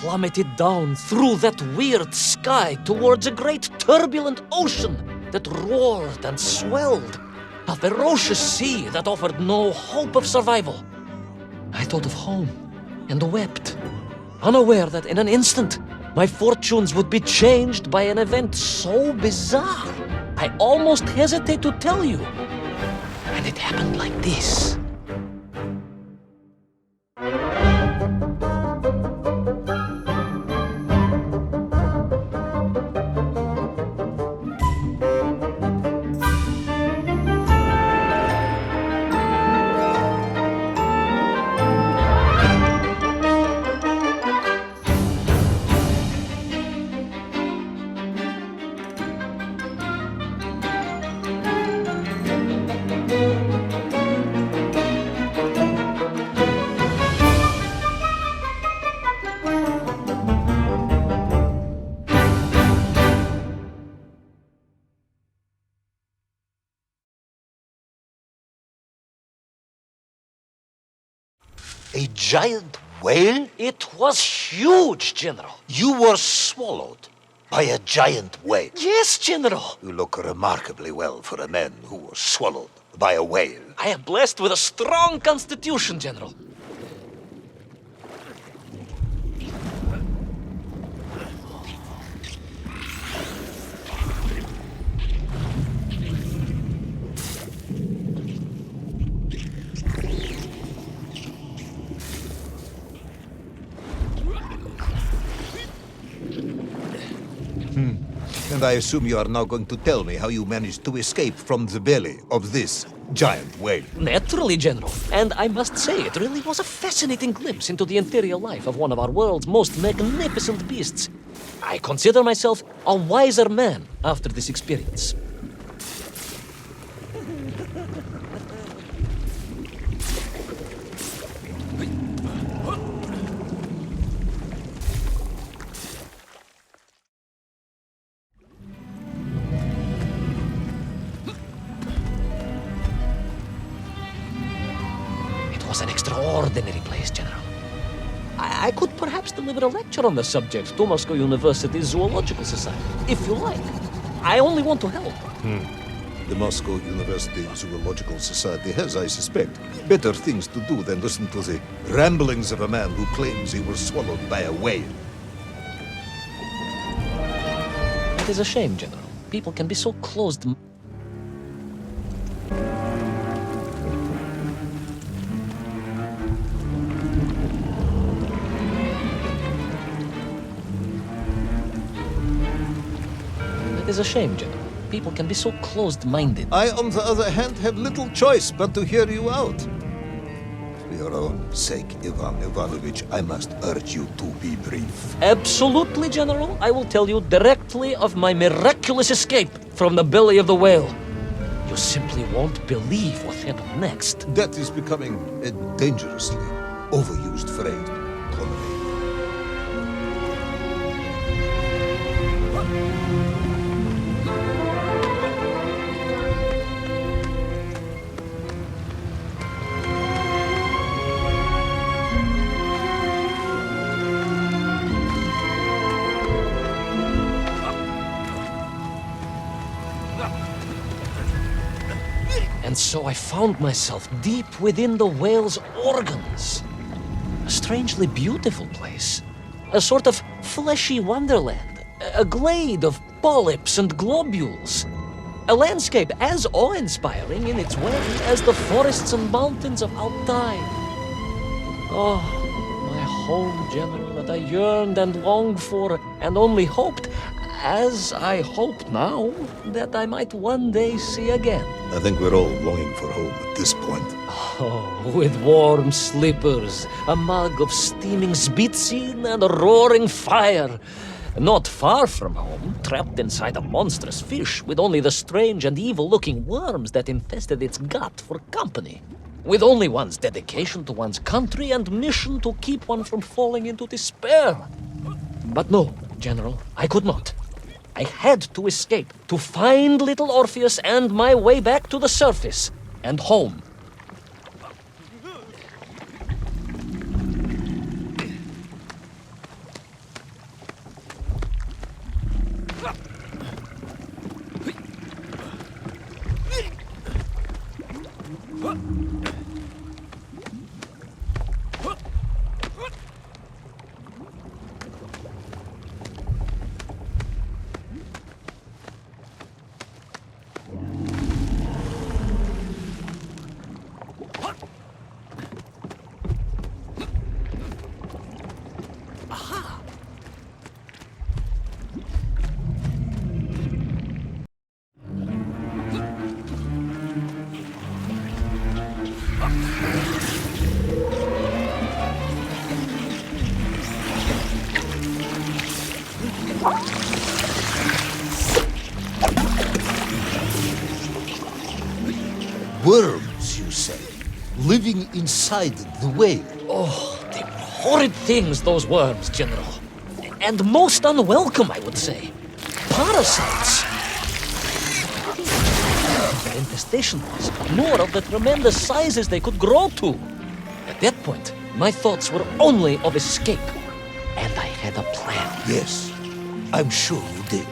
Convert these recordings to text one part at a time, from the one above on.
plummeted down through that weird sky towards a great turbulent ocean that roared and swelled, a ferocious sea that offered no hope of survival. I thought of home and wept, unaware that in an instant my fortunes would be changed by an event so bizarre I almost hesitate to tell you. And it happened like this. A giant whale? It was huge, General. You were swallowed by a giant whale. Yes, General. You look remarkably well for a man who was swallowed by a whale. I am blessed with a strong constitution, General. And I assume you are now going to tell me how you managed to escape from the belly of this giant whale. Naturally, General. And I must say, it really was a fascinating glimpse into the interior life of one of our world's most magnificent beasts. I consider myself a wiser man after this experience. It was an extraordinary place, General. I could perhaps deliver a lecture on the subject to Moscow University's Zoological Society, if you like. I only want to help. The Moscow University Zoological Society has, I suspect, better things to do than listen to the ramblings of a man who claims he was swallowed by a whale. It is a shame, General. People can be so closed. It is a shame, General. People can be so closed-minded. I, on the other hand, have little choice but to hear you out. For your own sake, Ivan Ivanovich, I must urge you to be brief. Absolutely, General. I will tell you directly of my miraculous escape from the belly of the whale. You simply won't believe what happened next. That is becoming a dangerously overused phrase, Conway. And so I found myself deep within the whale's organs. A strangely beautiful place. A sort of fleshy wonderland. A glade of polyps and globules. A landscape as awe-inspiring in its way as the forests and mountains of Altai. Oh, my home, General, that I yearned and longed for and only hoped, as I hope now, that I might one day see again. I think we're all longing for home at this point. Oh, with warm slippers, a mug of steaming Spitzin, and a roaring fire. Not far from home, trapped inside a monstrous fish with only the strange and evil-looking worms that infested its gut for company. With only one's dedication to one's country and mission to keep one from falling into despair. But no, General, I could not. I had to escape, to find little Orpheus and my way back to the surface and home. Worms, you say, living inside the whale. Oh, they were horrid things, those worms, General. And most unwelcome, I would say. Parasites. Their infestation was more of the tremendous sizes they could grow to. At that point, my thoughts were only of escape. And I had a plan. Yes, I'm sure you did.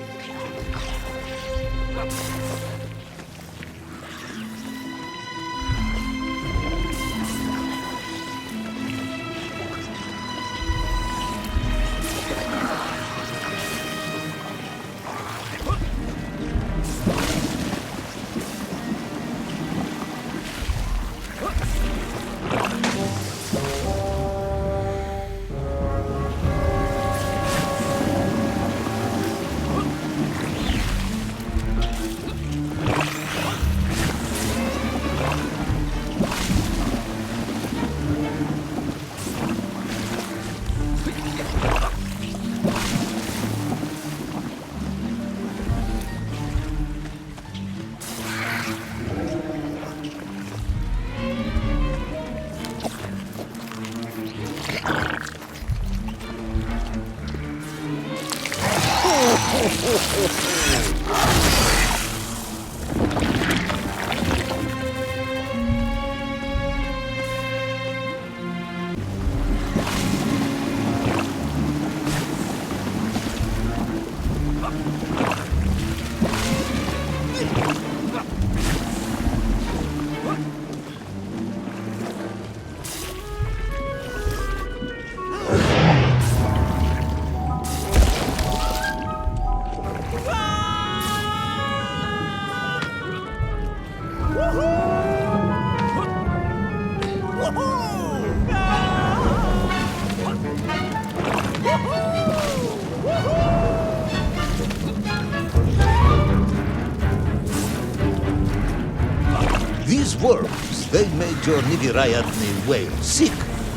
These worms, they made your Nivirayatni whale sick.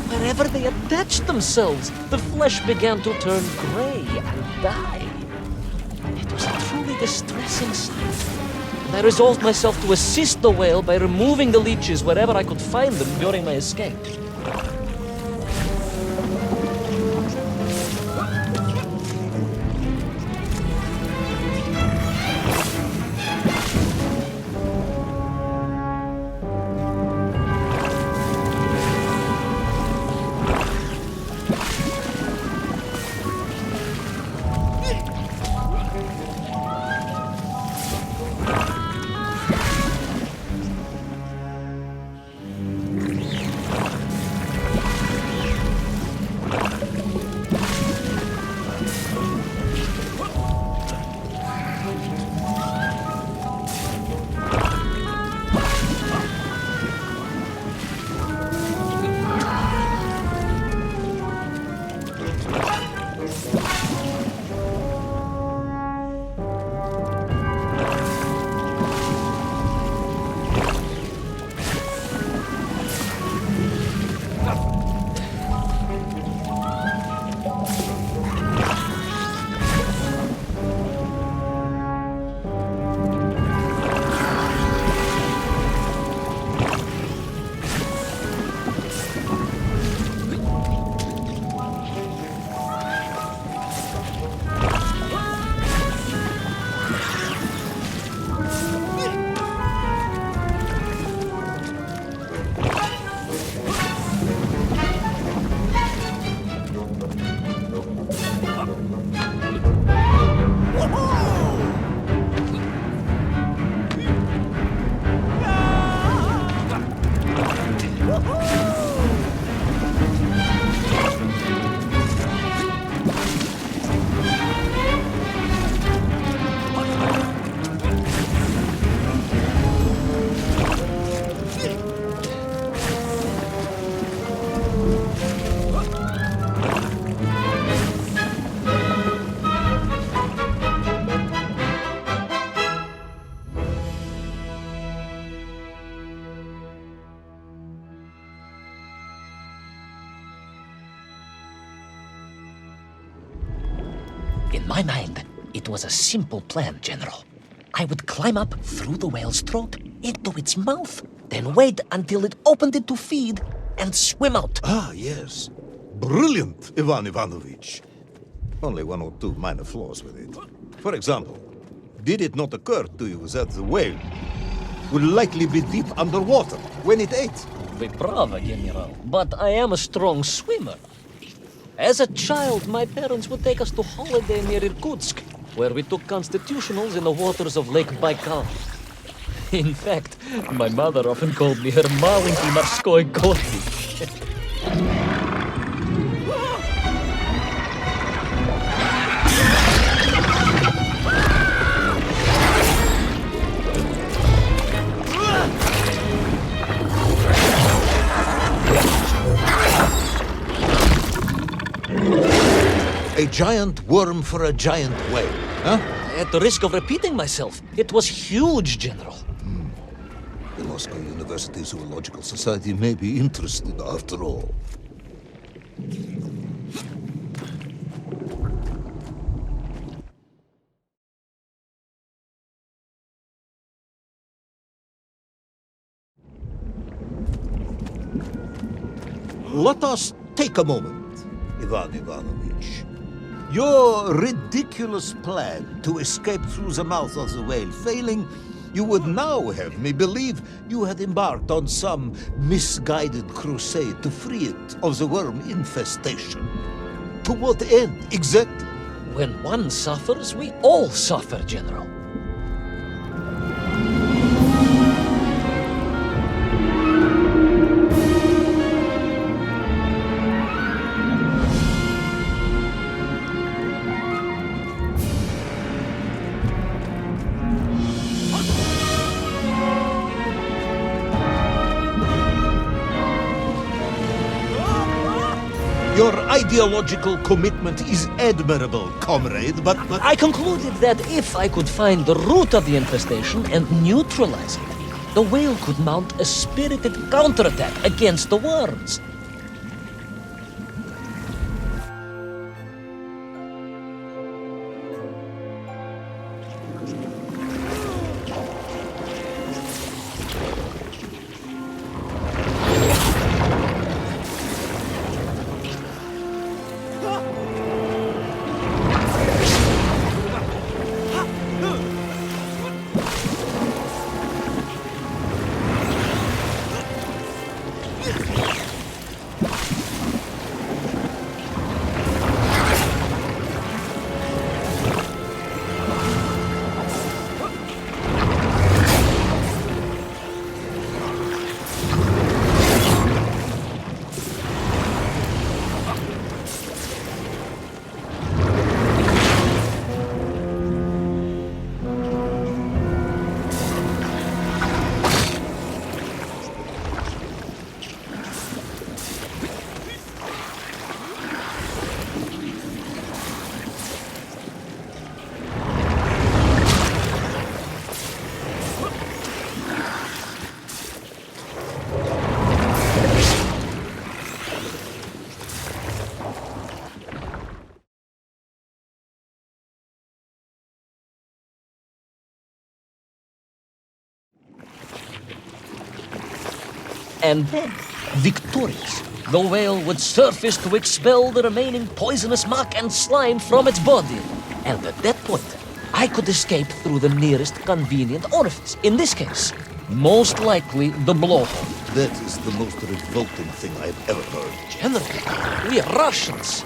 Wherever they attached themselves, the flesh began to turn gray and die. It was a truly distressing sight. And I resolved myself to assist the whale by removing the leeches wherever I could find them during my escape. In my mind, it was a simple plan, General. I would climb up through the whale's throat into its mouth, then wait until it opened it to feed and swim out. Ah, yes. Brilliant, Ivan Ivanovich. Only one or two minor flaws with it. For example, did it not occur to you that the whale would likely be deep underwater when it ate? Вы правы, General, but I am a strong swimmer. As a child, my parents would take us to holiday near Irkutsk, where we took constitutionals in the waters of Lake Baikal. In fact, my mother often called me her маленький морской котик. A giant worm for a giant whale, huh? At the risk of repeating myself, it was huge, General. The Moscow University Zoological Society may be interested after all. Let us take a moment, Ivan Ivanovich. Your ridiculous plan to escape through the mouth of the whale failing, you would now have me believe you had embarked on some misguided crusade to free it of the worm infestation. To what end, exactly? When one suffers, we all suffer, General. Your ideological commitment is admirable, comrade, but... I concluded that if I could find the root of the infestation and neutralize it, the whale could mount a spirited counterattack against the worms. And then, victorious, the whale would surface to expel the remaining poisonous muck and slime from its body. And at that point, I could escape through the nearest convenient orifice. In this case, most likely the blowhole. That is the most revolting thing I've ever heard. General, we are Russians.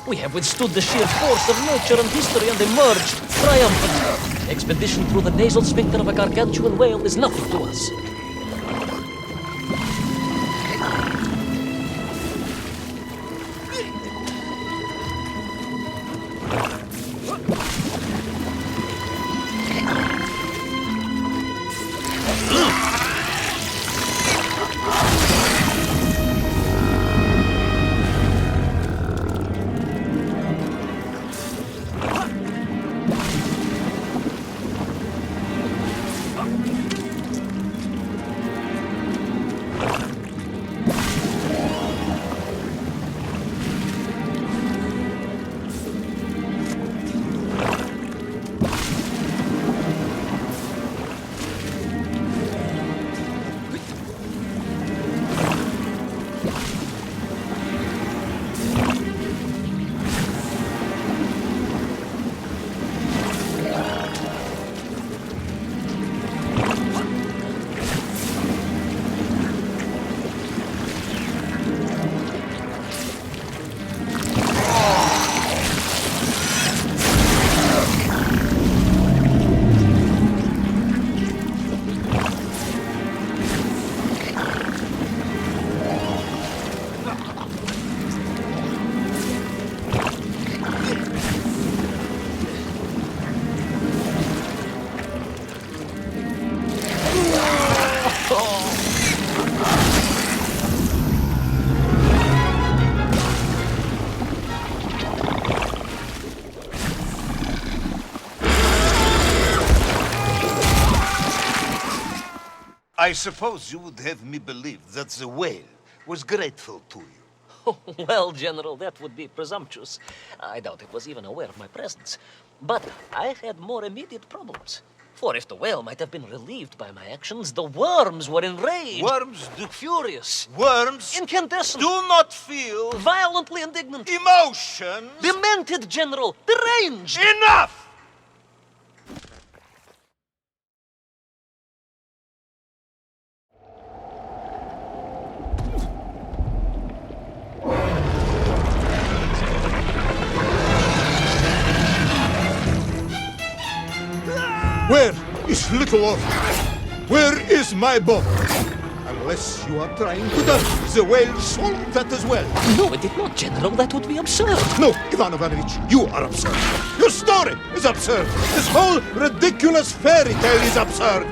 We have withstood the sheer force of nature and history and emerged triumphant. Expedition through the nasal sphincter of a gargantuan whale is nothing to us. I suppose you would have me believe that the whale was grateful to you. Well, General, that would be presumptuous. I doubt it was even aware of my presence. But I had more immediate problems. For if the whale might have been relieved by my actions, the worms were enraged. Worms Furious. Worms Incandescent. do not feel Violently indignant. emotions. Demented, General. Deranged. Enough! Where is little Orpheus? Where is my boat? Unless you are trying to dodge, the whale swallowed that as well. No, it did not, General. That would be absurd. No, Ivan Ivanovich, you are absurd. Your story is absurd. This whole ridiculous fairy tale is absurd.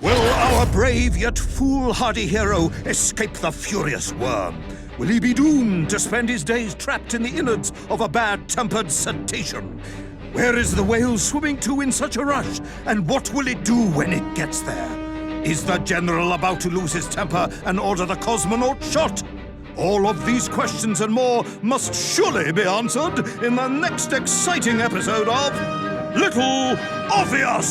Will our brave yet foolhardy hero escape the furious worm? Will he be doomed to spend his days trapped in the innards of a bad-tempered cetacean? Where is the whale swimming to in such a rush? And what will it do when it gets there? Is the general about to lose his temper and order the cosmonaut shot? All of these questions and more must surely be answered in the next exciting episode of Little Orpheus!